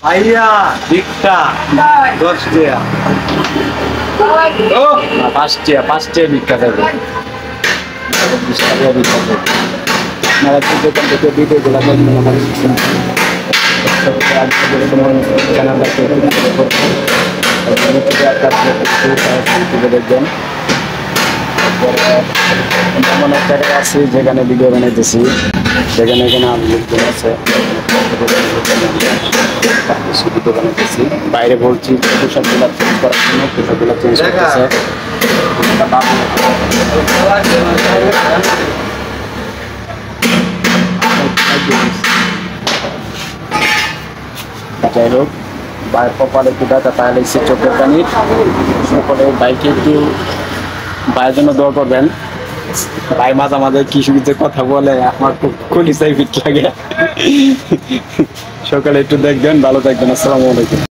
ভাইয়া ভিক্ষা 10 টাকা। ও 5 টাকা, 5 টাকা ভিক্ষা দেবে। 20 টাকা ভিক্ষা দেবে। আপনারা কি দোকান থেকে ভিডিওগুলো দেখবেন আমাদের চ্যানেলটাকে দেখবেন। এমন এক জায়গায় আছি যেখানে ভিডিও বানাইতেছি, যেখানে এখানে আমি লোকজন আছে, ভিডিও বানাইতেছি। বাইরে বলছি পোশাকগুলো চেঞ্জ করার জন্য, পোশাকগুলো চেঞ্জ করতেছে। যাই হোক, কপালে একটু ব্যথা তাহলে সে চোখের পানি সকলে বাইকে একটু ভাইয়ের জন্য দোয়া করবেন। ভাই মাঝে মাঝে কিছু কিছু কথা বলে আমার খুব কলিজায় ফিট লাগে। সকালে একটু দেখবেন, ভালো থাকবেন। আসসালামু আলাইকুম।